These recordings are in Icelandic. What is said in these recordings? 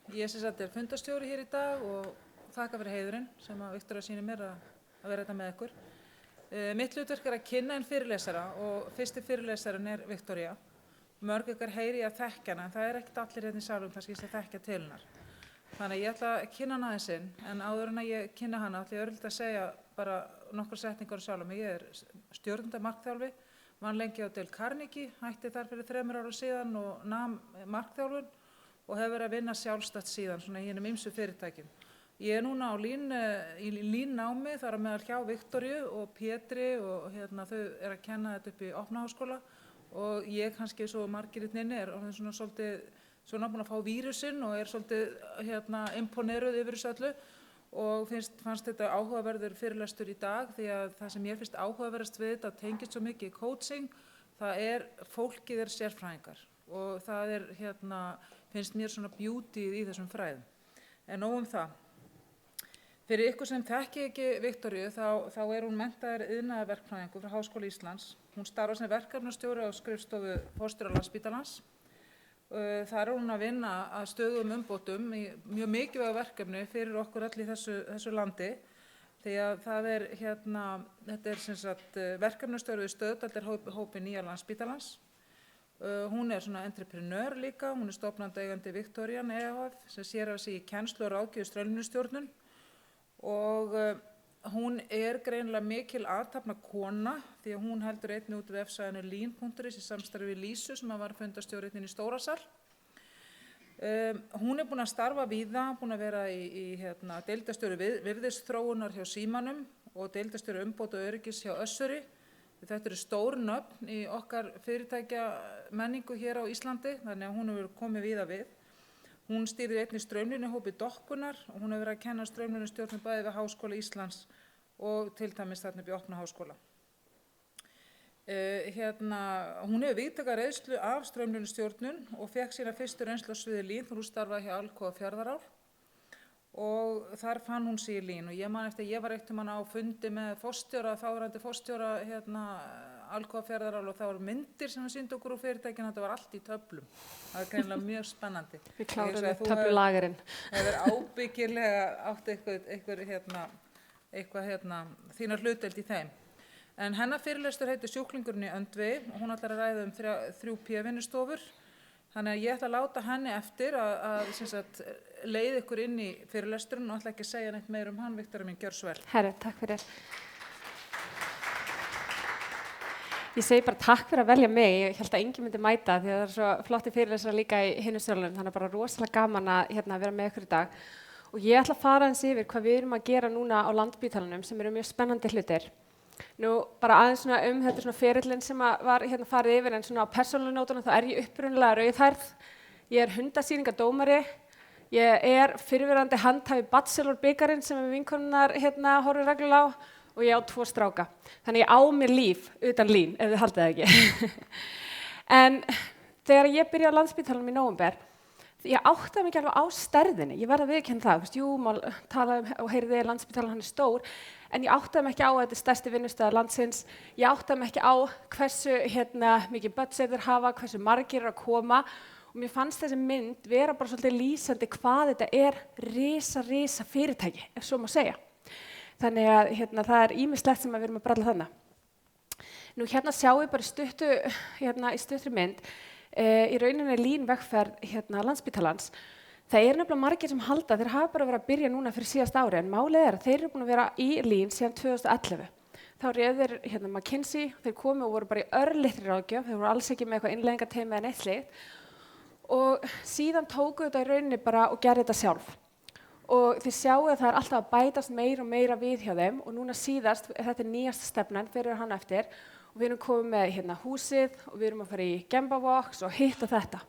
Ég sem sagt fundarstjóri hér í dag og þakka fyrir heiðurinn sem að Viktoría sýnir mér að vera þetta með ykkur. Mitt hlutverk að kynna inn fyrirlesara og fyrsti fyrirlesarinn Viktoría. Mörg ykkar heyri ég að þekkja hana en það ekkert allir hérna í salnum kannski sem þekkja til hennar. Þannig að ég ætla að kynna hana aðeins inn en áður en að ég kynna hana ætla ég örlítið að segja bara nokkur setningar sjálf mig. Ég stjórnandi markþjálfi, vann lengi á deild Carnegie, hætti þar fyrir 3 árum síðan og nam markþjálfun og hefur verið að vinna sjálfstætt síðan svona í hinum ýmsu fyrirtækjum. Ég núna á í línnámi þar á meðal hjá Viktoríu og Pétri og þau að kenna þetta upp í Opna Háskóla og ég kannski svo margir inni orðin svona svolítið svona búin að fá vírusinn og svolítið imponeruð yfir þessu öllu og fannst þetta áhugaverður fyrirlestur í dag því að það sem ég finnst áhugaverðast við þetta tengist svo mikið coaching, það fólkið sérfræðingar og það finnst mér svona beauty í þessum fræðum. En nóg það. Fyrir ykkur sem þekki ekki Viktoríu þá hún menntaður iðnaðarverkfræðingur frá Háskóla Íslands. Hún starfar sem verkefnastjóri á skrifstofu forstjóra Landspítalans. Þar hún að vinna að stöðugum umbótum í mjög mikilvægu verkefni fyrir okkur öll í þessu landi. Því að það þetta sem sagt verkefnastjóri við stöðdeildarhópi Nýja Landspítalans. Hún svona entrepreneur líka, hún stofnandi eigandi Victorian EHF sem sér af sig í kennslu og ráðgjöf í straumlínustjórnun og hún greinilega mikil athafna kona því að hún heldur einnig út vefsæðinu lean.is í samstarfi við Lísu sem var fundarstjóri í Stórasal. Hún búin að starfa víða, búin að vera í deildarstjóri virðisþróunar hjá Símanum og deildarstjóri umbóta og öryggis hjá Össuri. Þetta stór nöfn í okkar fyrirtækja menningu hér á Íslandi, þannig að hún hefur komið víða við. Hún stýrði einnig straumlínuhópi Dokkunar og hún hefur verið að kenna straumlínustjórnun bæði við Háskóla Íslands og til dæmis þarna upp í Opna Háskóla. Hún hefur víðtæka reynslu af straumlínustjórnun og fékk sína fyrstu reynslu á sviði lín þegar hún starfaði hjá Alcoa Fjarðarál. Og þar fann hún sig í lín og ég man eftir ég var einhvern tímann á fundi með þáverandi forstjóra Alcoa Fjarðarál og það voru myndir sem sýndu okkur úr fyrirtækinu, þetta var allt í töflum. Það greinilega mjög spennandi. Við klárum töflulagerinn. Það ábyggilega átt eitthvað þínar hlutdeild í þeim. En hennar fyrirlestur heitir Sjúklingurinn í öndvegi og hún ætlar að ræða 3P vinnustofur. Þannig að ég ætla að láta henni eftir að leiða ykkur inn í fyrirlesturinn og ætla ekki að segja neitt meir hann, Viktoría mín, gjör svo vel. Herri, takk fyrir. Ég segi bara takk fyrir að velja mig, ég held að enginn myndi mæta því að það svo flotti fyrirlesara líka í hinum stjórnum, þannig að bara rosalega gaman að vera með ykkur í dag. Og ég ætla að fara eins yfir hvað við erum að gera núna á Landspítalanum sem eru mjög spennandi hlutir. Nú bara aðeins þetta svona ferillinn sem var farið yfir en svona á persónulegu nótunum þá ég upprunalega rauðhærð. Ég hundasýningadómari, ég fyrrverandi handhafi bachelorbikarinn sem við vinkonurnar horfum reglulega á og ég á 2 stráka. Þannig ég á mér líf utan lín ef þið haldið það ekki. En þegar ég byrjaði á Landspítalanum í nóvember, ég áttaði mig ekki alveg á stærðinni, ég verð að viðurkenna það, jú, maður talaði og heyrði Landspítalann hann stór, en ég áttaði mig ekki á að þetta stærsti vinnustaður landsins, ég áttaði mig ekki á hversu mikið budget þeir hafa, hversu margir að koma og mér fannst þessi mynd vera bara svolítið lýsandi hvað þetta risa fyrirtæki, ef svo má segja. Þannig að það ýmislegt sem við erum að bralla þarna. Nú sjáum við bara í stuttri mynd, í rauninni línvegferð Landspítalans. Það nefnilega margir sem halda, þeir hafa bara verið að byrja núna fyrir síðast ári, en málið að þeir eru búin að vera í lín síðan 2011. Þá réðu þeir McKinsey, þeir komu og voru bara í örlittri ráðgjöf, þeir voru alls ekki með eitthvað innleiðingateymi eða neitt slíkt. Og síðan tóku þetta í rauninni bara og gerði þetta sjálf. Og þið sjáu að það alltaf að bætast meira og meira við hjá þeim og núna síðast, þetta nýjasta stefnan fyrir hann eftir og við erum komið með húsið og við erum að fara í Gembavox og hitt og þetta.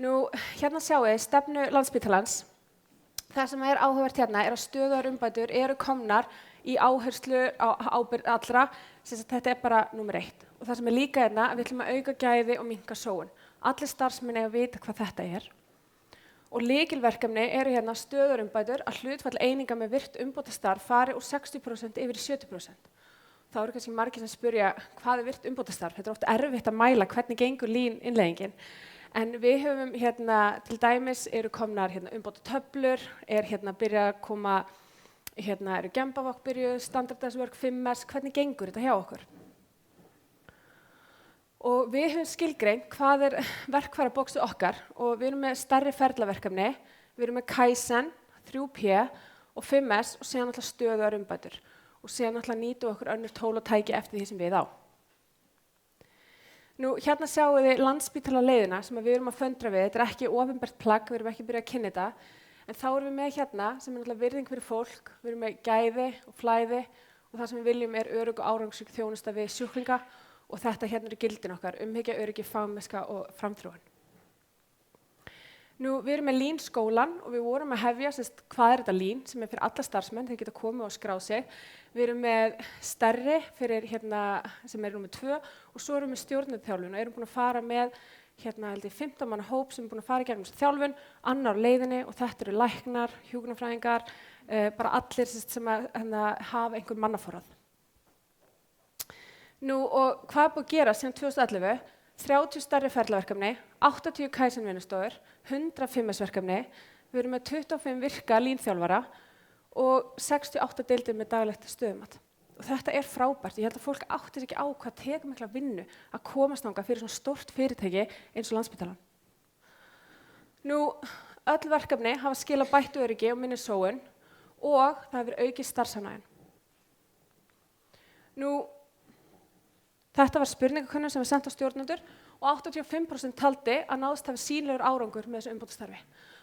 Nú, sjáu þið stefnu Landspítalans. Það sem áhugavert að stöðugar umbætur eru komnar í áherslu á ábyrgð allra, sem þetta bara númer 1. Og það sem líka að við ætlum að auka gæði og minnka sóun. Allir starfsmenn eiga að vita hvað þetta Og lykilverkefni eru stöðugar umbætur að hlutfall eininga með virkt umbótastarf fari úr 60% yfir í 70%. Þá eru kannski margir sem spyrja hvað virkt umbótastarf. Þetta oft erfitt að mæla hvernig gengur lín innleiðingin. En við höfum til dæmis eru komnar umbóta töflur, byrjað að koma, eru Gembavokk byrjuð, standardæsverk, 5S, hvernig gengur þetta hjá okkur? Og við höfum skilgreint hvað verkfærabóksu okkar og við erum með stærri ferlaverkefni, við erum með Kaizen, 3P og 5S og síðan alltaf stöðugar umbætur og síðan alltaf nýtum okkur önnur tól og tæki eftir því sem við á. Nú, hérna sjáum við Landspítala leiðina sem við erum að föndra við. Þetta ekki opinbert plagg, við erum ekki byrjað að kynna þetta. En þá erum við með hérna sem náttúrulega virðing fyrir fólk, við erum með gæði og flæði og það sem við viljum örugg og árangursrík þjónusta við sjúklinga og þetta hérna eru gildin okkar, umhyggja, öryggi, fagmennska og framþróun. Nú, við erum með Lean skólan og við vorum að hefja hvað þetta Lean sem fyrir alla starfsmenn, þeir geta komið og skráð sig. Við erum með stærri fyrir sem númer 2 og svo erum við stjórnarþjálfun og erum búin að fara með 15 manna hóp sem er búin að fara í gegnum þjálfun, annar á leiðinni og þetta eru læknar, hjúkrunarfræðingar, bara allir sem hafa einhver mannaforrað. Nú og hvað er búið að gera síðan 2011? 30 stærri ferlaverkefni, 80 Kaizen vinnustofur, 100 5S-verkefni, við erum með 25 virka Lean-þjálfara og 68 deildir með daglegt stöðumat. Og þetta er frábært, ég held að fólk áttir ekki á hvað tekur mikla vinnu að komast þangað fyrir svona stórt fyrirtæki eins og Landspítalann. Nú, öll verkefni hafa skilað bættu öryggi og minni sóun og það hefur aukið starfsánægjan. Nú, þetta var spurningakönnun sem við sendum á stjórnendur og 85% taldi að náðst hafi sýnilegur árangur með þessu umbótastarfi.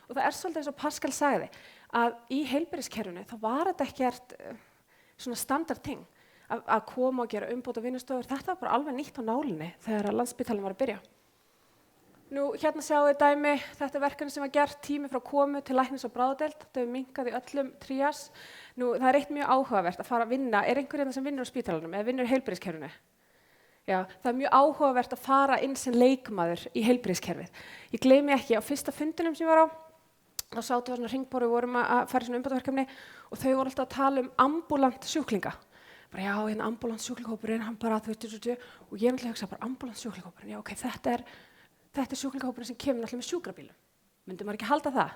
Og það er svolítið eins og Pascal sagði að í heilbrigðiskerfinu þá var þetta ekkert svona standardting að koma og gera umbóta vinnustofur. Þetta var bara alveg nýtt á nálinni þegar Landspítalinn var að byrja. Nú, hérna sjáum við dæmi, þetta er verkefni sem var gert tími frá komu til læknis og bráðadeild. Þetta hefur minnkað í öllum trías. Nú, það er eitt mjög áhugavert að fara að vinna. Er einhver hérna sem vinnur á spítalanum eða vinnur í heilbrigðiskerfinu? Já, það er mjög áhugavert að fara inn sem leikmaður í heilbrigðiskerfið. Ég gleymi ekki, á fyrsta fundinum sem ég var á, þá sátum við svona hringborð og vorum að fara í svona umbótaverkefni og þau voru alltaf að tala ambulant sjúklinga. Bara já, hérna ambulant sjúklingahópurinn, hann bara og ég náttúrulega hugsa bara ambulant sjúklingahópurinn, já ok, þetta er sjúklingahópurinn sem kemur náttúrulega með sjúkrabílum. Myndi maður ekki halda það?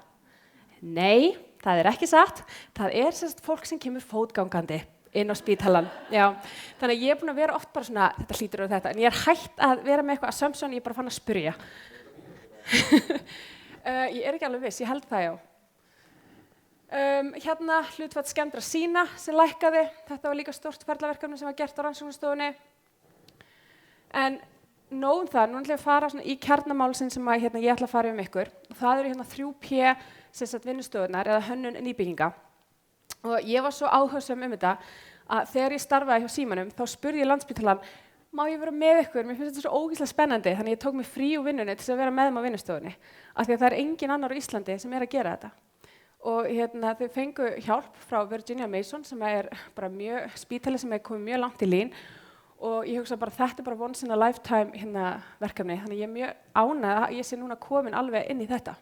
Nei, það er ekki satt. Það er fólk sem kemur fótgangandi inn á spítalann. Já, þannig að ég er búin að vera oft bara svona, þetta hlýtur og þetta, en ég er hætt að vera með eitthvað assumption, ég er bara fann að spyrja. Ég er ekki alveg viss, ég held það já. Hérna hlutfall skemmdra sýna sem lækkaði, þetta var líka stórt ferlaverkefni sem var gert á rannsóknastofunni. En nóg það, nú ætla ég að fara í kjarnamálsinn sem ég ætla að fara ykkur. Það eru 3P vinnustofunar eða hönnun nýbygginga. Og ég var svo áhugasöm þetta að þegar ég starfaði hjá Símanum þá spurði ég Landspítalann, má ég vera með ykkur? Mér finnst þetta svo ógeðslega spennandi, þannig ég tók mig frí úr vinnunni til að vera með á vinnustofunni. Af því að það er engin annar á Íslandi sem er að gera þetta. Og þau fengu hjálp frá Virginia Mason sem er bara spítali sem er komið mjög langt í Lean og ég hugsa bara þetta er bara once in a lifetime verkefni, þannig ég er mjög ánægð að ég sé núna komin alveg inn í þetta.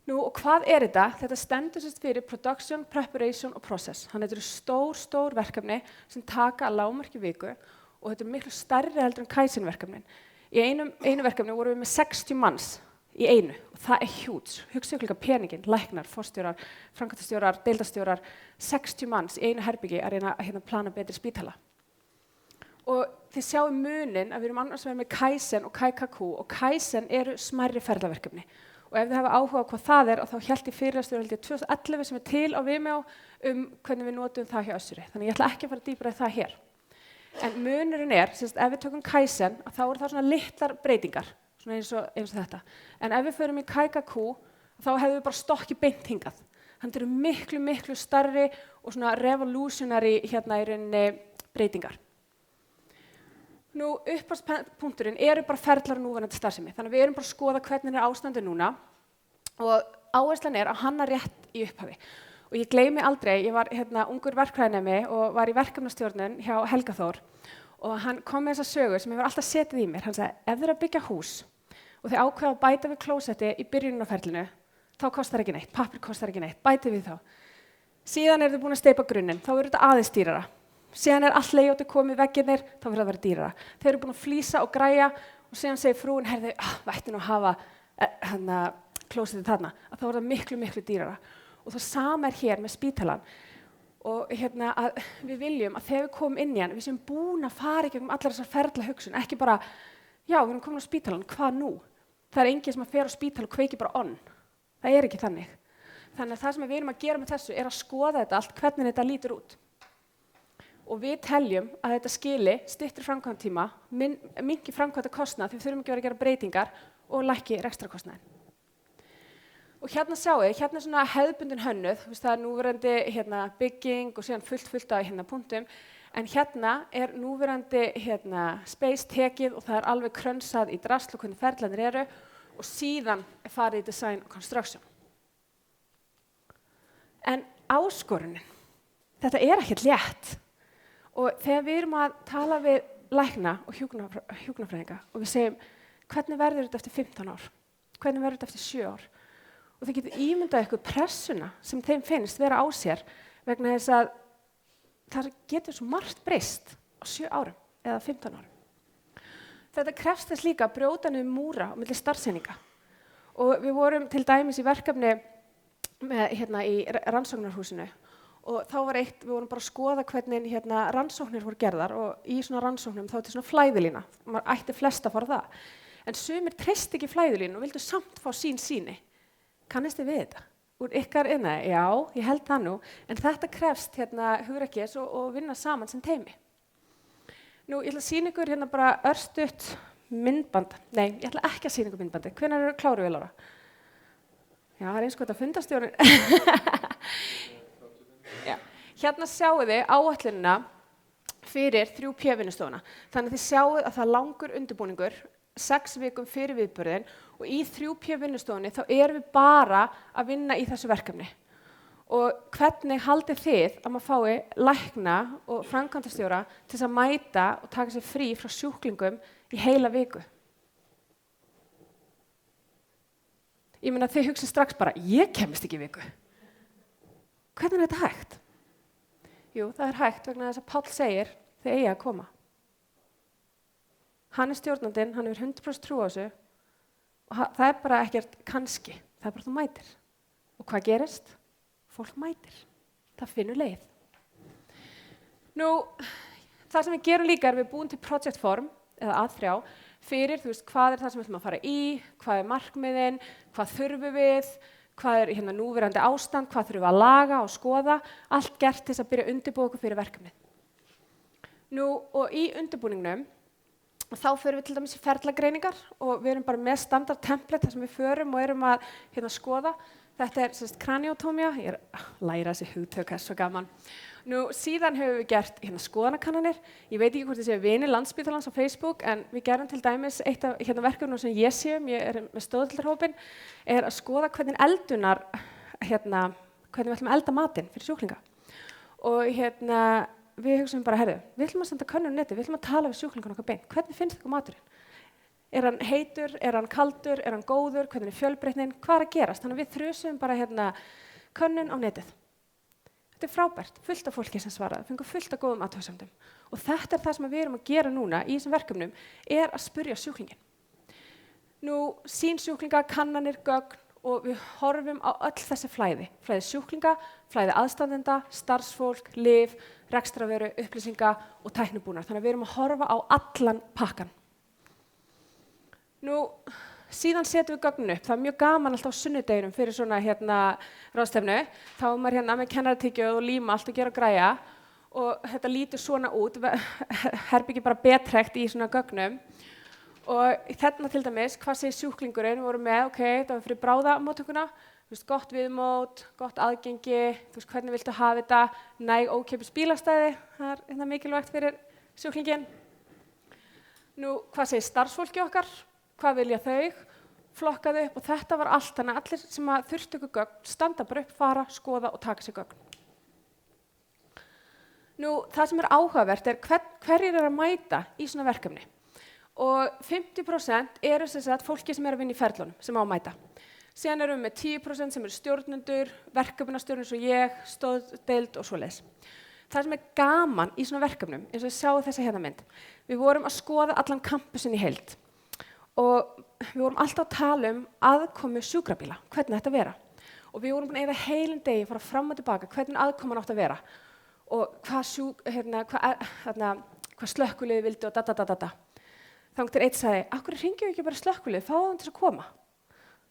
Nú, og hvað er þetta? Þetta stendur fyrir Production, Preparation og Process. Þannig að þetta eru stór verkefni sem taka að lágmarki viku og þetta er miklu stærri heldur en Kaizen-verkefnin. Í einu verkefni vorum við með 60 manns í einu og það er huge. Hugsaðu líka peningin, læknar, forstjórar, framkvæmdastjórar, deildarstjórar, 60 manns í einu herbyggi að reyna að plana betri spítala. Og þið sjáum munin að við erum annars með Kaizen og Kaikaku og Kaizen eru smærri ferlaverkefni. Og ef þið hafa áhuga á hvað það er, og þá hélt ég fyrirlestur 2011 sem er til á Vimeo hvernig við notum það hjá Össuri. Þannig ég ætla ekki að fara dýpra í það hér. En munurinn er, ef við tökum Kaizen, þá eru það svona litlar breytingar, svona eins og þetta. En ef við förum í Kaikaku, þá hefur við bara stokkið beint hingað. Þannig eru miklu stærri og svona revolutionary í rauninni breytingar. Nú, upphafspunkturinn eru bara ferlar núverandi starfsemi, þannig að við erum bara að skoða hvernig er ástandið núna og áherslan er að hanna rétt í upphafi. Og ég gleymi aldrei, ég var ungur verkfræðinemi og var í verkefnastjórnun hjá Helga Þór og hann kom með þessa sögu sem hefur alltaf setið í mér. Hann sagði, ef þið eru að byggja hús og þið ákveða að bæta við klósetti í byrjunin á ferlinu, þá kostar ekki neitt, pappír kostar ekki neitt, bætið við þá. Síðan eru þið búin að steypa grunninn, þá eru þetta aðeins dýrara. Síðan allt layoutið komið veggirnir, þá verður það að vera dýrara. Þeir eru búin að flísa og græja og síðan segir frúin, herðu, við ættum nú að hafa klósettið þarna, að þá er það miklu, miklu dýrara. Og það sama hér með spítalann. Og að við viljum að þegar við komum inn í hann, við séum búin að fara í gegnum allar þessar ferla hugsun, ekki bara, já, við erum komin á spítalann, hvað nú? Það er enginn sem að fer á spítal og kveiki bara on. Það er ekki þannig. Þannig að það sem við erum að gera með þessu er að skoða þetta allt, hvernig þetta lítur út. Og við teljum að þetta skili styttri framkvæmdatíma, minnki framkvæmdakostnað því við þurfum ekki að gera breytingar og lækki rekstrarkostnaðinn. Og hérna sjáu þið, hérna er svona hefðbundin hönnuð, það er núverandi bygging og síðan fullt af punktum, en hérna er núverandi space tekið og það er alveg krönsað í drasl og hvernig ferlarnir eru og síðan er farið í design og construction. En áskorunin, þetta er ekkert létt. Og þegar við erum að tala við lækna og hjúkrunarfræðinga og við segjum, hvernig verður þetta eftir 15 ár? Hvernig verður þetta eftir 7 ár? Og þið getur ímyndað ykkur pressuna sem þeim finnst vera á sér vegna þess að það getur svo margt breyst á 7 árum eða 15 árum. Þetta krefst þess líka að brjóta niður múra á milli starfseininga. Og við vorum til dæmis í verkefni í rannsóknarhúsinu og þá var við vorum bara að skoða hvernig rannsóknir voru gerðar og í svona rannsóknum þá er svona flæðilína, maður ætti flest að fara það. En sumir treysti ekki flæðilínu og vildu samt fá sín sýni. Kannist þið við þetta? Úr ykkar innan? Já, ég held það nú, en þetta krefst hugrekkis og vinna saman sem teymi. Nú, ég ætla að sýna ykkur bara örstutt myndband. Nei, ég ætla ekki að sýna ykkur myndbandi. Hvenær eru kláru við, Lára? Já, það er eins og þetta fundarstjórinn. Já. Hérna sjáu þið áætlunina fyrir 3P vinnustofuna. Þannig þið sjáu að það er langur undirbúningur, 6 vikum fyrir viðburðin og í 3P vinnustofunni þá erum við bara að vinna í þessu verkefni. Og hvernig haldið þið að maður fái lækna og framkvæmdastjóra til þess að mæta og taka sér frí frá sjúklingum í heila viku? Ég meina þið hugsið strax bara, ég kemist ekki í viku. Hvernig er þetta hægt? Jú, það er hægt vegna þess að Páll segir þið eigi að koma. Hann er stjórnandinn, hann hefur 100% trú á þessu og það er bara ekkert kannski, það er bara þú mætir. Og hvað gerist? Fólk mætir. Það finnur leið. Nú, það sem við gerum líka er við búum til project form eða A3 fyrir, þú veist, hvað er það sem við ætlum að fara í, hvað er markmiðin, hvað þurfum við, hvað er núverandi ástand, hvað þurfum við að laga og skoða, allt gert til þess að byrja að undirbúa okkur fyrir verkefnið. Nú, og í undirbúningnum og þá förum við til dæmis í ferlagreiningar og við erum bara með standard template þar sem við förum og erum að skoða. Þetta er kraniotómía, ég er að læra þessi hugtök, það er svo gaman. Nú síðan höfum við gert skoðanakannanir. Ég veit ekki hvort þið séu vinir Landspítalans á Facebook en við gerum til dæmis eitt af verkefnum sem ég sé, ég er með stóðhildarhópinn, er að skoða hvernig eldunar, hvernig við ætlum að elda matinn fyrir sjúklinga. Og við hugsaum bara, við ætlum að senda könnun á netið, við ætlum að tala við sjúklingan okkar beint. Hvernig finnst ykkur maturinn? Er hann heitur, er hann kaldur, er hann góður, hvernig er fjölbreytnin, hvað er að gerast? Þannig að við þrjusum bara könnun á netið. Þetta er frábært, fullt af fólki sem svaraði, fengum fullt af góðum athugasemdum. Og þetta er það sem við erum að gera núna í þessum verkefnum, er að spurja sjúklingin. Nú, sín sjúklinga, kannanir, gögn og við horfum á öll þessi flæði sjúklinga, flæði aðstandenda, starfsfólk, lyf, rekstrarvöru, upplýsinga og tæknibúnar. Þannig að við erum að horfa á allan pakkan. Nú, síðan setjum við gögnin upp. Það er mjög gaman alltaf á sunnudeginum fyrir svona ráðstefnu. Þá er maður með kennaratyggju og líma allt og gera græja og þetta lítur svona út, herbyggi bara betrekt í svona gögnum. Og þarna til dæmis, hvað segir sjúklingurinn, við vorum með, það var fyrir bráðamóttökuna, gott viðmót, gott aðgengi, hvernig viltu hafa þetta, næg ókeypis bílastæði, það er mikilvægt fyrir sjúklingin. Nú, hvað segir starfsfólki okkar, hvað vilja þau, flokkaðu upp og þetta var allt, þannig að allir sem þurftu ykkur gögn, standa bara upp, fara, skoða og taka sér gögn. Nú, það sem er áhugavert er hverjir eru að mæta í svona verkefni. Og 50% eru fólki sem er að vinna í ferlunum, sem á að mæta. Síðan erum við með 10% sem eru stjórnendur, verkefnastjórnir eins og ég, stóðdeild og svoleiðis. Það sem er gaman í svona verkefnum, eins og við sjáum þessa mynd, við vorum að skoða allan kampusin í heild. og við vorum alltaf að tala aðkomu sjúkrabíla, hvernig þetta vera. Og við vorum búin að eyða heilum degi, fara fram og tilbaka, hvernig aðkoman átt að vera. Og hvað slökkvilið vildi og Þangað til einn sagði, af hverju hringjum við ekki bara slökkvilið, fáum þeim til að koma.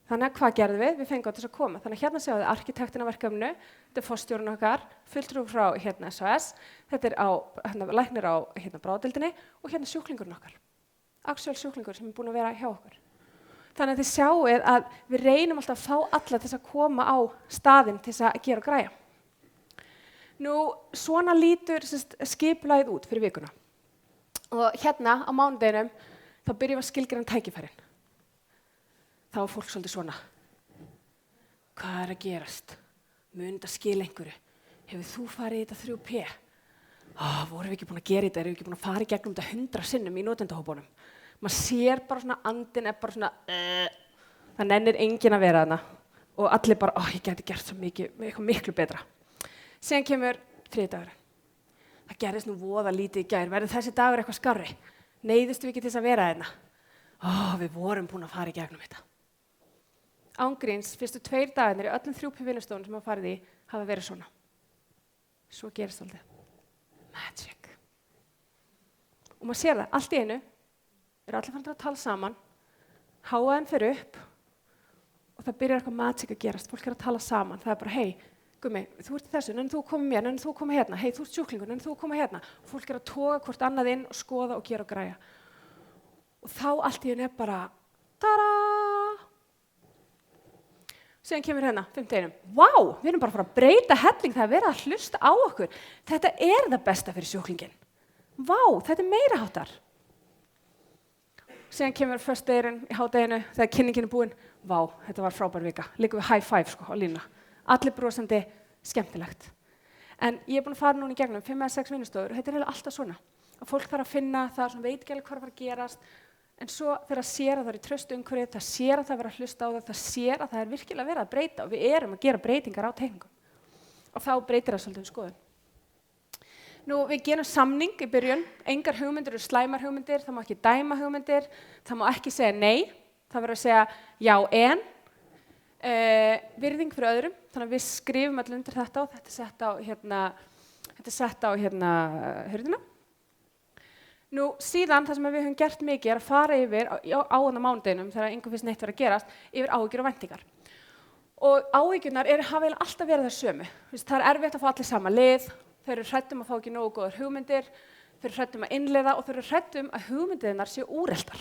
Þannig að hvað gerðum við? Við fengum til að koma. Þannig að hérna sjáum við arkitektina verkefninu, þetta forstjórinn okkar, fulltrúi frá SOS, þetta læknir á bráðadeildinni og hérna sjúklingurinn okkar. Actual sjúklingur sem búin að vera hjá okkur. Þannig að þið sjáið að við reynum alltaf að fá alla til að koma á staðinn til að gera og græja. Nú, svona lítur skipulagið út fyrir vikuna. Og hérna á mánudeginum þá byrjum við að skilgreina tækifærin. Þá var fólk svolítið svona. Hvað er að gerast? Mun þetta skila einhverju? Hefur þú farið í þetta 3P? Vorum við ekki búin að gera þetta? Erum við ekki búin að fara í gegnum þetta 100 sinnum í notendahópunum? Maður sér bara svona, andinn bara svona, það nennir enginn að vera þarna. Og allir bara, ég gæti gert svo mikið, eitthvað miklu betra. Síðan kemur þriðjudagurinn. Það gerðist nú voða lítið í gær, verður þessi dagur eitthvað skárri? Neyðustu við ekki til þess að vera þarna? Við vorum búin að fara í gegnum þetta. Ángríns, fyrstu 2 dagarnir í öllum 3P vinnustofum sem maður farið í hafa verið svona. Svo gerist svolítið. Magic. Og maður sér það, allt í einu, allir farin að tala saman, háaðin fer upp og það byrjar eitthvað magic að gerast. Fólk að tala saman, það bara, hei, Gummi, þú ert í þessu, nenni þú að koma mér, nenni þú að koma hérna, hei, þú ert sjúklingur, nenni þú að koma hérna. Og fólk að toga hvort annað inn og skoða og gera og græja. Og þá allt í einu bara, tada! Síðan kemur hérna, 5. deginum, við erum bara að fara að breyta helling, það er verið að hlusta á okkur. Þetta er það besta fyrir sjúklingin. Þetta er meira háttar. Síðan kemur föstudagurinn í hádeginu, þegar kynningin er búin, þetta var frábær vika, liggur við high five á línuna. Allir brosandi, skemmtilegt. En ég er búin að fara núna í gegnum 5 eða 6 vinnustofur og þetta er alltaf svona. Og fólk þarf að finna, það sem veit ekki alveg hvað var að gerast, en svo þegar það sér að það er í traustu umhverfi, það sér að það er að hlusta á það sér að það er virkilega verið að breyta og við erum að gera breytingar á teikningum. Og þá breytir það svolítið skoðun. Nú, við gerum samning í byrjun, engar hugmyndir eru slæmar hugmyndir, það má ekki dæma hugmyndir, það má ekki segja nei, það verður að segja já en. Virðing fyrir öðrum, þannig að við skrifum allir undir þetta og þetta er sett á hurðina. Nú síðan það sem við höfum gert mikið er að fara yfir á mánudeginum þegar einhver finnst neitt verið að gerast yfir áhyggjur og væntingar. Og áhyggjurnar hafa alltaf verið þær sömu. Það er erfitt að fá allir sama lið, þeir eru hrædd að fá ekki nógu góðar hugmyndir, þeir eru hrædd að innleiða og þeir eru hrædd að hugmyndirnar séu úreltar.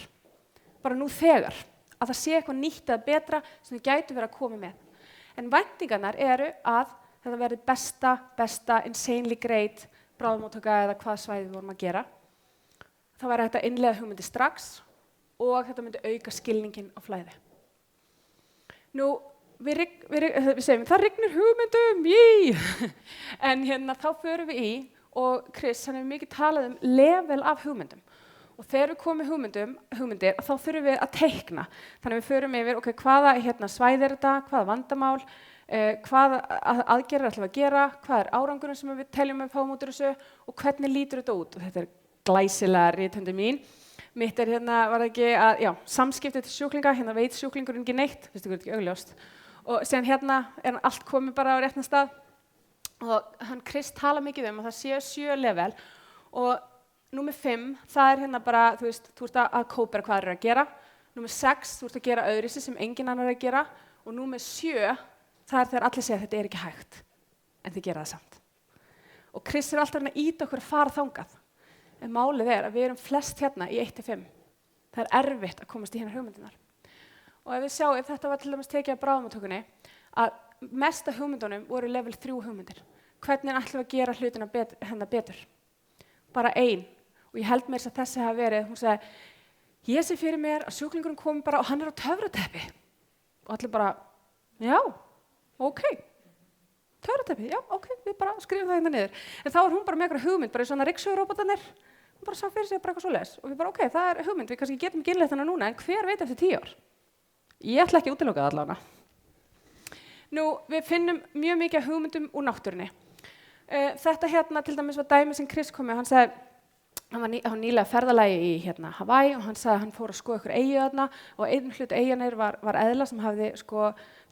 Bara nú þegar. Að það sé eitthvað nýtt eða betra sem þau gætu verið að koma með. En væntingarnar eru að þetta verði besta, insanely great, bráðamóttaka eða hvað svæði við vorum að gera. Það væri hægt að innleiða hugmyndi strax og þetta myndi auka skilningin á flæði. Nú, við segjum, það rignir hugmyndum, en þá förum við í og Chris, hann hefur mikið talað level af hugmyndum. Og þegar við komum með hugmyndir, þá þurfum við að teikna. Þannig að við förum yfir, hvaða svæði er þetta, hvaða vandamál, hvaða aðgerðir ætlum við að gera, hvað er árangurinn sem við teljum að fáum út úr þessu og hvernig lítur þetta út. Og þetta er glæsilega rithöndin mín. Mitt er var það ekki að, samskipti til sjúklinga, veit sjúklingurinn ekki neitt, finnst ykkur ekki augljóst. Og síðan er hann allt komið bara á réttan stað. Og hann Chris tala mikið að það séu 7 level og Númer 5, það er bara, þú ert að kópera hvað er að gera. Númer 6, þú ert að gera öðruvísi sem enginn annar er að gera. Og númer 7, það er þegar allir segja að þetta er ekki hægt. En þið gera það samt. Og Chris er alltaf að ýta okkur að fara þangað. En málið er að við erum flest hérna í 1-5. Það er erfitt að komast í hérna hugmyndunar. Og ef við sjáum, þetta var til dæmis tekið af bráðamóttökunni, að mesta hugmyndunum voru level 3 hugmyndir. Hvernig ætlum við að gera hlutina betur? Bara ein. Og ég held mér að þessi hafi verið, hún sagði, ég sé fyrir mér að sjúklingurinn komi bara og hann er á töfrateppi. Og allir bara, já, ok, töfrateppi, já, ok, við bara skrifum það hérna niður. En þá hún bara með eitthvað hugmynd, bara í svona ryksuguróbotarnir, hún bara sá fyrir sig bara eitthvað svoleiðis. Og við bara, ok, það er hugmynd, við kannski getum ekki innleitt hana núna, en hver veit eftir 10 ár? Ég ætla ekki að útiloka það allavega. Nú, við finnum mjög mikið af hugmyndum úr náttúrunni. Þetta til dæmis var dæmi sem Chris kom með, hann sagði, hann var nýlega ferðalagi í hérna Hawaii og hann sagði að hann fór að skoða ykkur eyju þarna og einn hluti eyjunnar var eðla sem hafði sko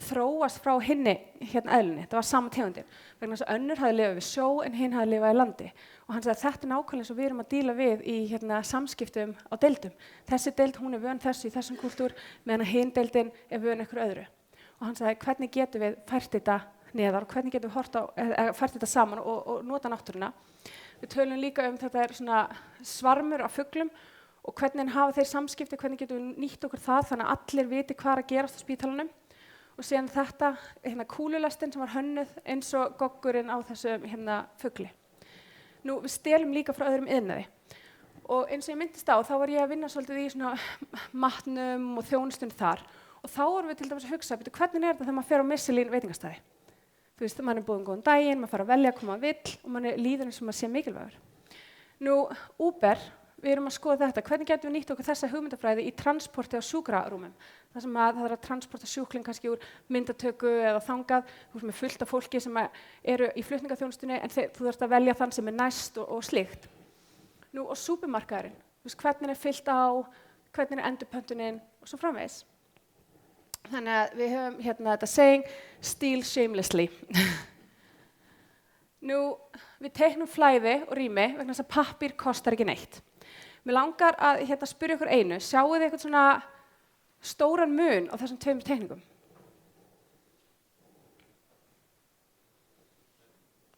þróast frá hinni hérna eðlunni, þetta var sama tegundin vegna þess að önnur hafði lifað við sjó en hinn hafði lifað í landi og hann sagði að þetta er nákvæmlega eins og við erum að díla við í hérna samskiptum á deildum. Þessi deild hún er vön þessu í þessum kúltúr meðan hinn deildin er vön ykkur öðru og hann sagði hvernig getum við fært þetta neðar og hvernig getum við fært þetta saman og nota náttúruna. Við tölum líka þetta er svona svarmur af fuglum og hvernig hafa þeir samskipti, hvernig getum við nýtt okkur það þannig að allir viti hvað er að gerast á spítalanum og síðan þetta hérna kúlulestin sem var hönnuð eins og goggurinn á þessum hérna fugli. Nú við stelum líka frá öðrum iðnaði og eins og ég myndist á þá var ég að vinna svolítið í svona matnum og þjónustun þar og þá vorum við til dæmis að hugsa hvernig er þetta þegar maður fer á Michelin veitingastæði. Þú veist, mann er búinn góðan daginn, maður fara að velja hvað maður vill og mann er líður eins og maður sé mikilvægur. Nú, Uber, við erum að skoða þetta. Hvernig getum við nýtt okkur þessa hugmyndafræði í transporti á sjúkrarúmum? Það sem að það er að transporta sjúkling kannski úr myndatöku eða þangað. Þú veist, með fullt af fólki sem eru í flutningaþjónustunni en þú þarfst að velja þann sem er næst og slíkt. Nú, og súpermarkaðurinn, þú veist, hvernig er fyllt á, hvernig er endurpöntunin og svo framvegis. Þannig að við höfum hérna þetta saying, steal shamelessly. Nú, við teiknum flæði og rými vegna þess að pappír kostar ekki neitt. Mér langar að hérna spyrja ykkur einu, sjáu þið eitthvað svona stóran mun á þessum tveimur teikningum?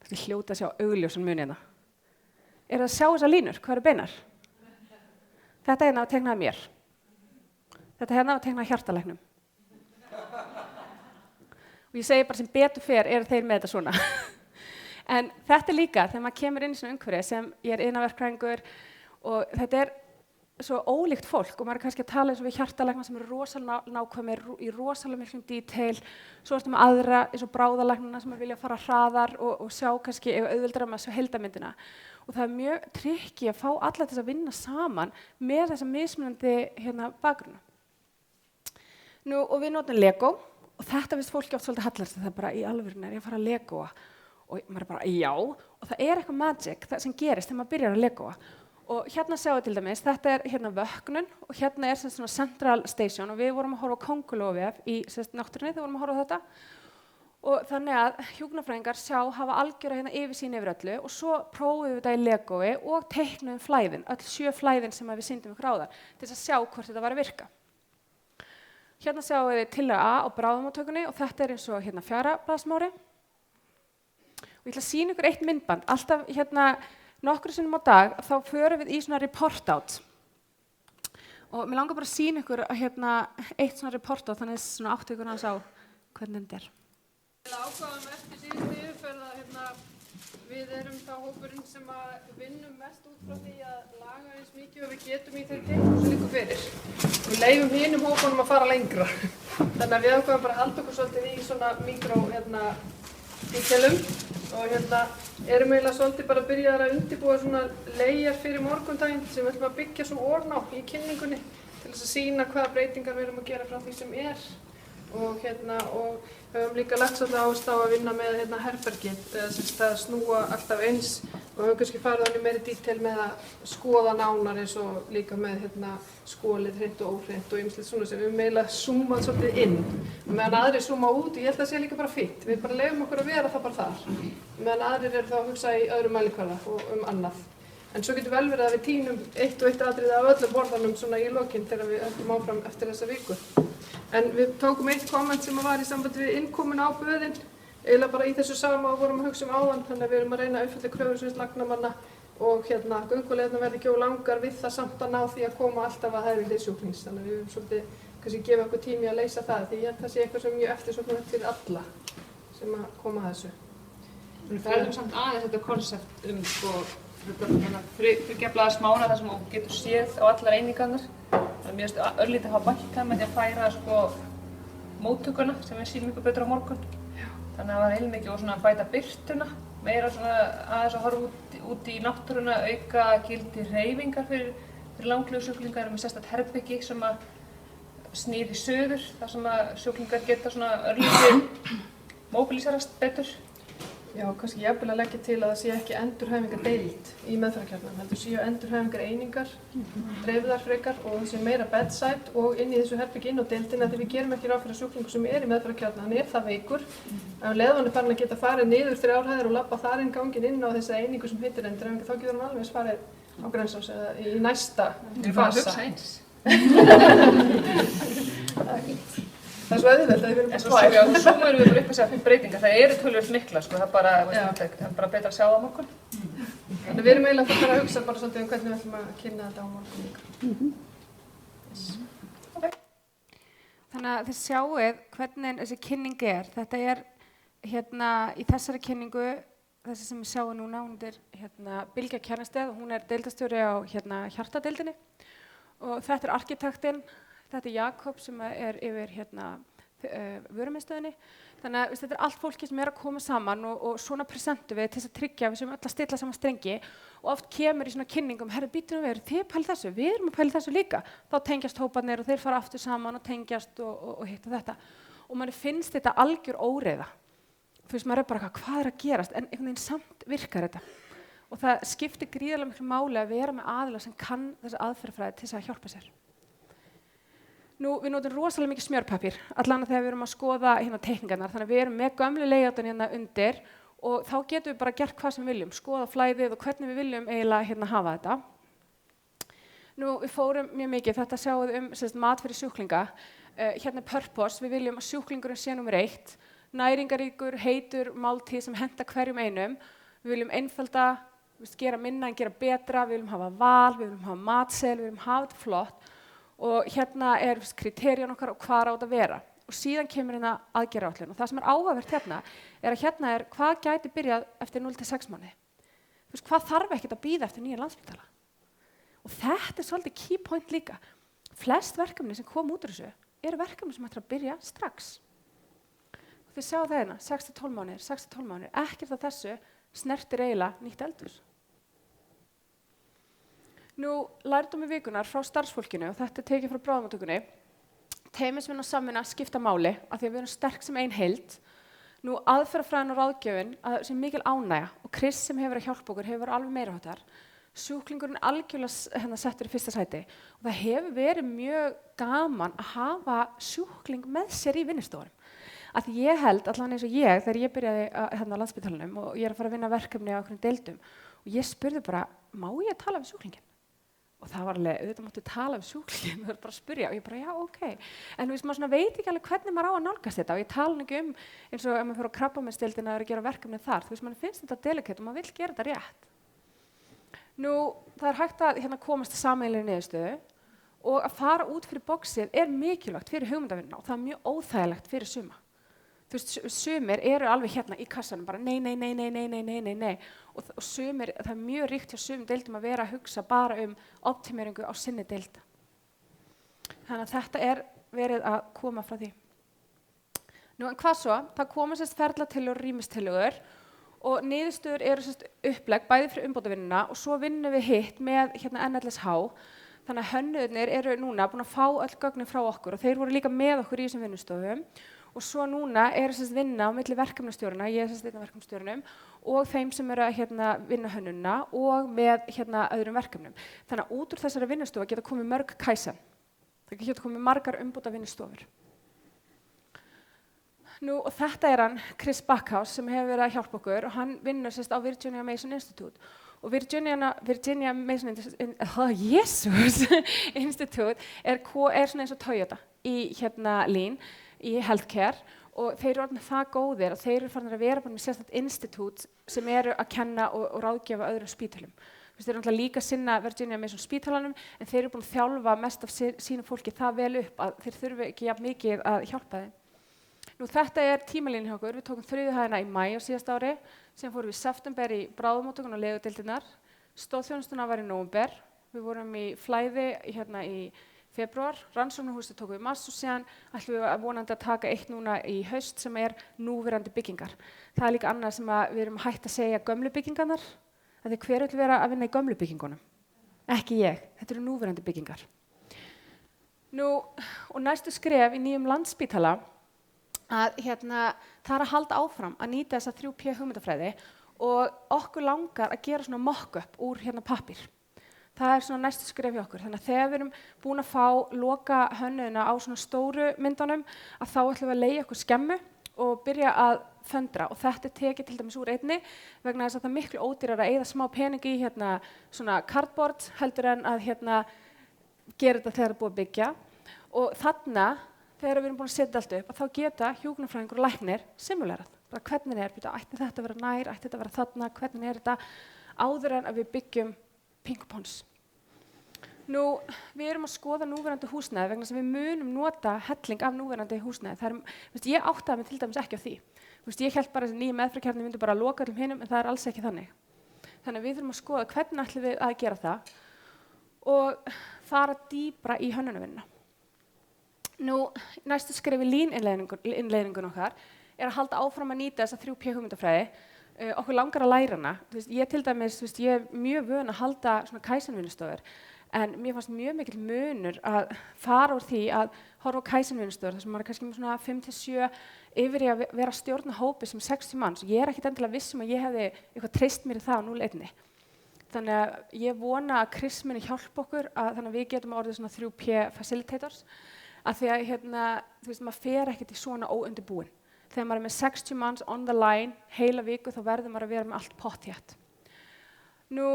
Þetta er hljóta að sjá augljósan mun hérna. Er það að sjá þessar línur? Hvað eru beinar? Þetta hérna var teiknað mér. Þetta hérna var teiknað hjartalæknum. Og ég segi bara sem betur fer eru þeir með þetta svona. En þetta er líka þegar maður kemur inn í svona umhverfi sem ég er iðnaverkfræðingur og þetta er svo ólíkt fólk og maður er kannski að tala eins og við hjartalækna sem eru rosalega nákvæmir í rosalega miklum detail. Svo ertu með aðra eins og bráðalæknana sem vilja fara hraðar og sjá kannski auðveldara með að sjá heildarmyndina. Og það er mjög tricky að fá alla þess að vinna saman með þessa mismunandi hérna bakgrunna. Nú, og við notum Lego og þetta finnst fólki oft svolítið hallast það er bara í alvörunni er ég að fara að Legoa og maður er bara já og það er eitthvað magic sem gerist þegar maður byrjar að Legoa og hérna sjáum við til dæmis þetta er hérna vöknun og hérna er svona central station og við vorum að horfa á kóngulóarvef í náttúrunni þegar vorum að horfa á þetta og þannig að hjúkrunarfræðingar hafa algjöra hérna yfirsýn yfir öllu og svo prófum við þetta í Legoi og teiknum flæðin, öll 7 flæðin sem við sýndum ykkur áðan til þess að sjá hvort þetta var að virka. Hérna sjáum við tillaga A á bráðamóttökunni og þetta er eins og hérna 4 blaðsmári. Og ég ætla að sýna ykkur eitt myndband. Alltaf hérna nokkru sinnum á dag þá förum við í svona report out. Og mér langar bara að sýna ykkur hérna eitt svona report out þannig svona áttu ykkur aðeins á hvernig þetta er. Við ákváðum eftir síðustu yfirferð að hérna, við erum þá hópurinn sem að vinnum mest út frá því að laga eins mikið og við getum í þeirri teiknum sem liggur fyrir. Við leyfum hinum hópunum að fara lengra. Þannig að við ákváðum bara að halda okkur svolítið í svona mikró detailum og hérna erum eiginlega svolítið bara að byrja að undirbúa svona layer fyrir morgundaginn sem við ætlum að byggja svo orn á í kynningunni til þess að sýna hvaða breytingar við erum að gera frá því sem er. Og höfum líka lagt svolítið áherslu á að vinna með herbergið, að snúa alltaf eins og höfum kannski farið hann í meiri dítel með að skoða nánar eins og líka með skolið hreint og óhreint og ýmislegt svona sem við höfum eiginlega zoomað svolítið inn. Meðan aðrir zooma út og ég held að það sé líka bara fínt, við bara leyfum okkur að vera það bara þar. Meðan aðrir eru þá að hugsa í öðrum mælikvarða og annað. En svo getur vel verið að við tínum eitt og eitt atriði af öllum borðanum svona í lokinn þegar við höldum áfram eftir þessa viku. En við tókum eitt komment sem var í sambandi við innkomin á böðin, eiginlega bara í þessu sama og vorum að hugsa áðan, þannig að við erum að reyna að uppfylla kröfur sem lagnamanna og gönguleiðirnar verði ekki of langar við það samt að ná því að koma alltaf að hæfileika sjúklings. Þannig að við höfum svolítið kannski gefa okkur tími að leysa það, því ég held að það sé eitthvað sem er mjög eftirsóknarvert fyrir alla sem að koma að þessu. Við ræðum samt aðeins þetta konsept þriggja smána þar sem þú getur séð á allar einingarnar. Það er mjög örlítið að hafa bætt það með því að færa móttökuna sem við sýnum ykkur betur á morgun. Þannig að það var heilmikið og að bæta birtuna, meira aðeins að horfa út í náttúruna, auka gildi hreyfingar fyrir langlífusjúklingar með sérstakt herbergi sem að snýr í suður, þar sem að sjúklingar geta örlítið móbilíserast betur. Já, kannski jafnvel að leggja til að það sé ekki endurhæfingardeild í meðferðarkjarnanum, heldur séu endurhæfingareiningar, dreifðar frekar og það sé meira bedside og inn í þessu herbyggi inn á deildina því við gerum ekki ráð fyrir sjúklingu sem í meðferðarkjarnan, hann það veikur. Ef leiðan farin að geta farið niður 3 hæðir og labba þar ganginn inn á þessa einingu sem heitir endurhæfingar, þá getur hann alveg farið á Grensás eða í næsta fasa. Það er svo auðvelt að við erum bara tvær. Svo erum við bara upp að segja 5 breytingar. Það eru tölvöld mikla, sko. Það er bara betra að sjá það á morgun. Þannig við erum eiginlega að hugsa bara svolítið hvernig við ætlum að kynna þetta á morgun líka. Okay. Þannig að þið sjáuð hvernig þessi kynning er. Þetta er í þessari kynningu, þessi sem við sjáum núna, hún er Bylgja Kjarnasteð og hún er deildastjóri á hjartadeildinni. Og þetta er arkitektinn. Þetta er Jakob sem er yfir vörumiðstöðinni. Þannig að þetta er allt fólki sem er að koma saman og svona presentum við til þess að tryggja við sem öll að stilla saman strengi og oft kemur í svona kynningum, herru býtum við, þið pælið þessu, við erum að pæla þessu líka. Þá tengjast hóparnir og þeir fara aftur saman og tengjast og hitta þetta. Og manni finnst þetta algjör óreiða. Fyrst maður er bara hvað er að gerast, en einhvern veginn samt virkar þetta. Og það skiptir gríðarlega miklu máli að vera með aðila sem kann þessa aðferðafræði til þess að hjálpa sér. Nú, við notum rosalega mikið smjörpappír, allan þegar við erum að skoða teikningarnar, þannig að við erum með gömlu layoutin undir og þá getum við bara gert hvað sem við viljum, skoða flæðið og hvernig við viljum eiginlega hafa þetta. Nú, við fórum mjög mikið, þetta sjáum mat fyrir sjúklinga, purpose, við viljum að sjúklingurinn sé númer 1, næringaríkur, heitur, máltíð sem henta hverjum einum, við viljum einfalda, gera minna en gera betra, við viljum hafa val, við viljum hafa matseðil, við viljum hafa þetta flott. Og er kriteríun okkar og hvað á þetta að vera. Og síðan kemur aðgerðaáætlun. Og það sem er áhugavert er hvað gæti byrjað eftir 0 til 6 mánuði. Hvað þarf ekkert að bíða eftir nýjan Landspítala? Og þetta er svolítið key point líka. Flest verkefni sem kom út úr þessu eru verkefni sem ættir að byrja strax. Og þið sjáu það 6 til 12 mánuðir, 6 til 12 mánuðir. Ekkert af þessu snertir eiginlega nýtt eldhús. Nú, lærdómi vikunar frá starfsfólkinu, og þetta er tekið frá bráðamóttökunni, teymisvinna og samvinna skipta máli af því að við erum sterk sem ein heild. Nú, aðferðafræðin og ráðgjöfin sem mikil ánægja og Chris sem hefur að hjálpa okkur hefur alveg meira háttar. Sjúklingurinn algjörlega settur í fyrsta sæti og það hefur verið mjög gaman að hafa sjúkling með sér í vinnustofunum. Að ég held, allan eins og þegar ég byrjaði á Landspítalanum og ég er að fara að vinna verkefni á okkur deildum og ég spurði bara, má ég tala við sjúklinginn? Og það var alveg, auðvitað máttu tala við sjúklinginn, það var bara að spyrja og ég bara, já, ok. En maður veit ekki alveg hvernig maður á að nálgast þetta og ég tala ekki eins og ef maður fyrir á krabbameinsdeildina að gera verkefni þar. Maður finnst þetta delikate og maður vill gera þetta rétt. Nú, það er hægt að komast að sameiginlegri niðurstöðu og að fara út fyrir boxið er mikilvægt fyrir hugmyndavinnuna og það er mjög óþægilegt fyrir suma. Sumir eru alveg í kassanum bara nei. Og sumir, það er mjög ríkt hjá sumum deildum að vera að hugsa bara optimeringu á sinni deilda. Þannig að þetta er verið að koma frá því. Nú en hvað svo? Það koma ferlatillögur og rýmistillögur og niðurstöður eru upplegg bæði fyrir umbótavinnuna og svo vinnum við hitt með NLSH. Þannig að hönnuðirnir eru núna búin að fá öll gögnin frá okkur og þeir voru líka með okkur í þessum vinnustofum. Og svo núna er vinna á milli verkefnastjórana, ég er einn af verkefnastjórunum og þeim sem eru að vinna hönnunina og með öðrum verkefnum. Þannig að út úr þessari vinnustofa geta komið mörg kaizen. Það geta komið margar umbóta vinnustofur. Nú og þetta er hann Chris Backhouse sem hefur verið að hjálpa okkur og hann vinnur á Virginia Mason Institute. Og Virginia Mason Institute er eins og Toyota í Lean. Í healthcare og þeir eru orðnir það góðir og þeir eru farin að vera með sérstakt institút sem eru að kenna og ráðgefa öðrum spítölum. Þeir eru náttúrulega líka að sinna Virginia Mason spítalanum en þeir eru búin að þjálfa mest af sínu fólki það vel upp að þeir þurfi ekki jafn mikið að hjálpa þeim. Nú þetta er tímalínan hjá okkur, við tókum 3. hæðina í maí á síðasta ári, síðan fórum við í september í bráðamóttökun og legudeildirnar, stoðþjónustuna var í nóvember, við vorum í flæði í febrúar, rannsóknarhúsið tókum við mars og síðan ætlum við vonandi að taka eitt núna í haust sem er núverandi byggingar. Það er líka annað sem við erum hætt að segja gömlu byggingarnar, að því hver vill vera að vinna í gömlu byggingunum? Ekki ég, þetta eru núverandi byggingar. Nú, og næstu skref í nýjum Landspítala að það að halda áfram að nýta þessa 3P hugmyndafræði og okkur langar að gera svona mock-up úr pappír. Það svona næstu skref hjá okkur. Þannig að þegar við erum búin að fá loka hönnuna á svona stóru myndunum að þá ætlum við að leigja okkur skemmu og byrja að föndra og þetta tekið til dæmis úr einni vegna þess að það er miklu ódýrar að eyða smá pening í svona cardboard heldur en að gera þetta þegar það er búið að byggja og þarna þegar við erum búin að setja allt upp að þá geta hjúkrunarfræðingur og læknir simulerað. Bara hvernig ætti þetta að vera nær, ætti þetta að vera þarna, hvernig þetta áður en að við byggjum Pingupons. Nú, við erum að skoða núverandi húsnæði vegna sem við munum nota helling af núverandi húsnæði. Ég áttaði mig til dæmis ekki á því. Ég hélt bara að þessi nýju meðferðarkjarni myndi bara loka öllum hinum en það er alls ekki þannig. Þannig að við þurfum að skoða hvernig ætlum við að gera það og fara dýpra í hönnunarvinnuna. Nú, næstu skref í líninnleiðingun okkar er að halda áfram að nýta þessa 3P hugmyndafræði. Okkur langar að læra hana. Ég til dæmis, ég er mjög vön að halda svona Kaizen-vinnustofur en mér fannst mjög mikill munur að fara úr því að horfa á Kaizen-vinnustofur þar sem maður er kannski með svona 5-7 yfir í að vera að stjórna hópi sem 60 manns. Ég er ekkert endilega viss að ég hefði eitthvað treyst mér í það á 0-1. Þannig að ég vona að Chris muni hjálpa okkur þannig að við getum orðið svona 3P facilitators af því að maður fer ekkert í svona óundirbúin. Þegar maður er með 60 manns on the line heila viku þá verður maður að vera með allt pottþétt. Nú,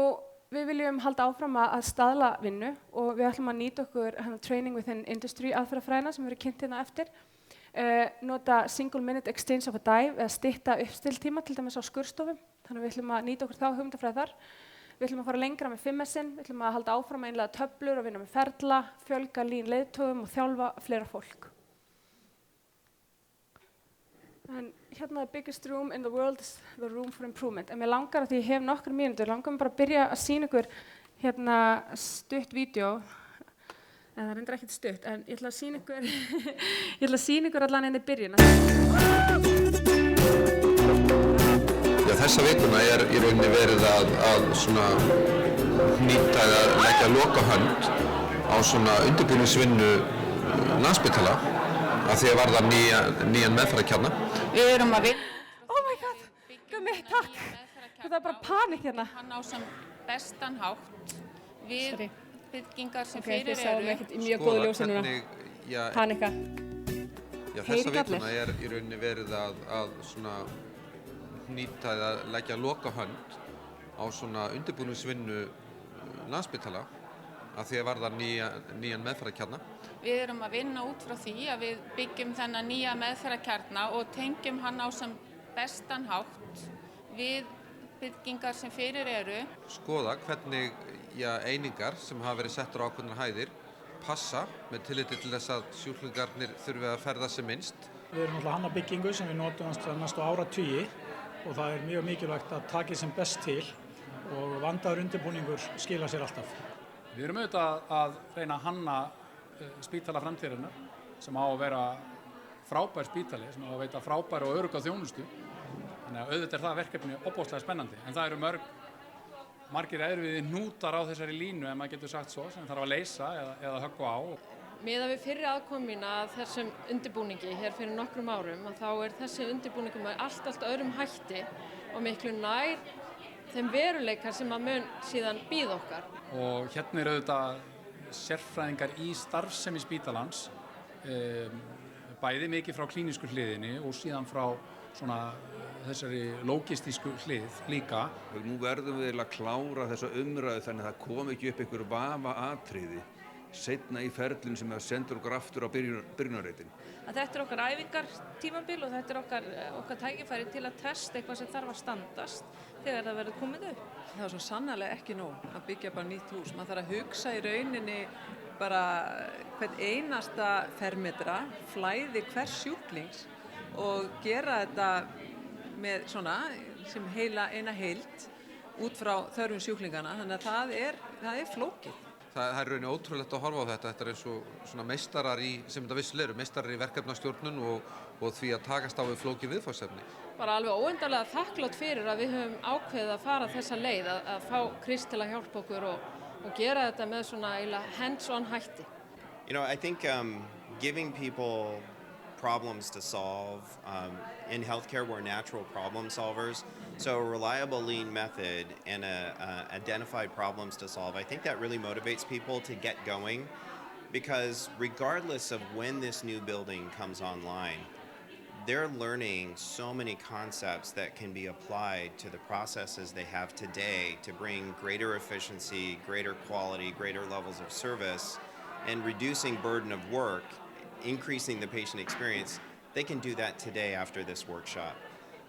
við viljum halda áfram að staðla vinnu og við ætlum að nýta okkur training within industry aðferðafræðina sem við erum kynnt eftir. Nota single minute exchange of a dive eða stytta uppstilltíma til dæmis á skurðstofum. Þannig að við ætlum að nýta okkur þá hugmyndafræði þar. Við ætlum að fara lengra með 5S-in, við ætlum að halda áfram að innleiða töflur og vinna með ferla, fjölga leiðtogum og þjálfa fleira fólk. En the biggest room in the world is the room for improvement. En mér langar að því ég hef nokkur mínútur, langar mér bara að byrja að sýna ykkur stutt vídeo. En það reyndar ekkert stutt, en ég ætla að sýna ykkur allan inn í byrjun. Já, þessa vikuna er í rauninni verið að svona nýta eða leggja lokahönd á svona undirbúningsvinnu Landspítala að því að varða nýjan meðferðarkjarna. Við erum að vinna. Oh my god, gummi, takk. Það er bara panik hérna. Hann á sem bestan hátt við byggingar sem fyrir þið sáum eru. ekkert í mjög góðu ljósi núna. Panika. Já, þessa vikuna er í rauninni verið að svona nýta eða leggja lokahönd á svona undirbúningsvinnu Landspítala að því að varða nýjan meðferðarkjarna. Við erum að vinna út frá því að við byggjum þennan nýja meðferðarkjarna og tengjum hann á sem bestan hátt við byggingar sem fyrir eru. Skoða hvernig einingar sem hafa verið settar á ákveðnar hæðir passa með tilliti til þess að sjúklingarnir þurfi að ferða sem minnst. Við erum alltaf hanna byggingu sem við notum næstu áratugi og það er mjög mikilvægt að taka sem best til og vandaður undirbúningur skila sér alltaf. Við erum auðvitað að reyna að hanna spítala framtíðarinnar sem á að vera frábær spítali, sem á að veita frábær og örugga þjónustu. Þannig að auðvitað er það verkefni ofboðslega spennandi. En það eru margir erfiðir hnútar á þessari línu, ef maður getur sagt svo, sem þarf að leysa eða höggva á. Miðað við fyrri aðkomu mína að þessum undirbúningi hér fyrir nokkrum árum, að þá er þessi undirbúningur með allt öðrum hætti og miklu nær þeim veruleikar sem að mun síðan bíða okkar. Og hérna eru auðvitað sérfræðingar í starfsemi spítalans, bæði mikið frá klínísku hliðinni og síðan frá svona þessari lógistísku hlið líka. Og nú verðum við að klára þessa umræðu þannig að það kom ekki upp einhver vafaatriði seinna í ferlinn sem sendur okkur aftur á byrjunarreitin. Þetta er okkar æfingartímabil og þetta er okkar tækifæri til að testa eitthvað sem þarf að standast þegar það verður komið upp. Það er svo sannarlega ekki nóg að byggja bara nýtt hús. Man þarf að hugsa í rauninni bara hvern einasta fermetra, flæði hvers sjúklings og gera þetta með svona sem eina heild út frá þörfum sjúklingana. Þannig að það er flókið. Það er rauninni ótrúlegt að horfa á þetta. Þetta er eins og svona meistarar sem þetta vissulega eru, meistarar í verkefnastjórnun og því að takast á við flókið viðfangsefni. Bara alveg óendanlega þakklátt fyrir að við höfum ákveðið að fara þessa leið, að fá Chris til að hjálpa okkur og gera þetta með svona hands-on hætti. You know, I think giving people problems to solve. In healthcare, we're natural problem solvers. So a reliable lean method and identified problems to solve, I think that really motivates people to get going, because regardless of when this new building comes online, they're learning so many concepts that can be applied to the processes they have today to bring greater efficiency, greater quality, greater levels of service, and reducing burden of work, increasing the patient experience. They can do that today after this workshop.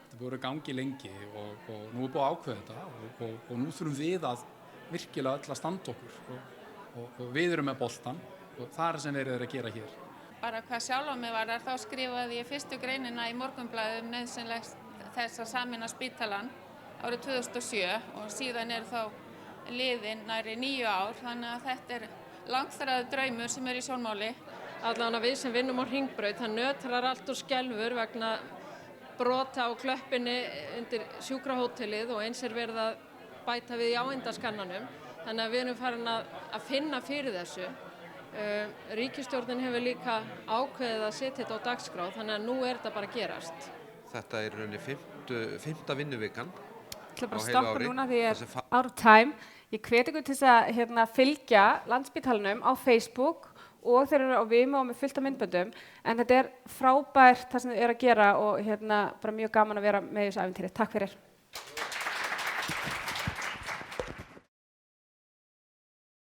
Þetta voru gangi lengi og nú búið að ákveða þetta og nú þurfum við að virkilega öll að standa okkur og við erum með boltan og það sem verið að gera hér. Bara hvað sjálfa mig varðar, þá skrifaði ég fyrstu greinina í Morgunblaðið nauðsynlegt þess að sameina spítalann árið 2007 og síðan þá liðin nærri 9 ár, þannig að þetta langþráður draumur sem í sjónmáli. Allavega við sem vinnum á Hringbraut, það nötrar allt og skelfur vegna brota á klöppinni undir sjúkrahótelið og eins verið að bæta við í áeindaskannanum, þannig að við erum farin að finna fyrir þessu. Ríkisstjórnin hefur líka ákveðið að setja þetta á dagskrá, þannig að nú þetta bara að gerast. Þetta í rauninni 5. vinnuvikan á Ég ætla bara að heilu stoppa ári. núna því ég out of time. Ég hvet ykkur til þess að fylgja Landspítalanum á Facebook og þeir eru á Vimeo með fullt af myndböndum, en þetta frábært það sem þið eru að gera og bara mjög gaman að vera með þessu ævintýri. Takk fyrir.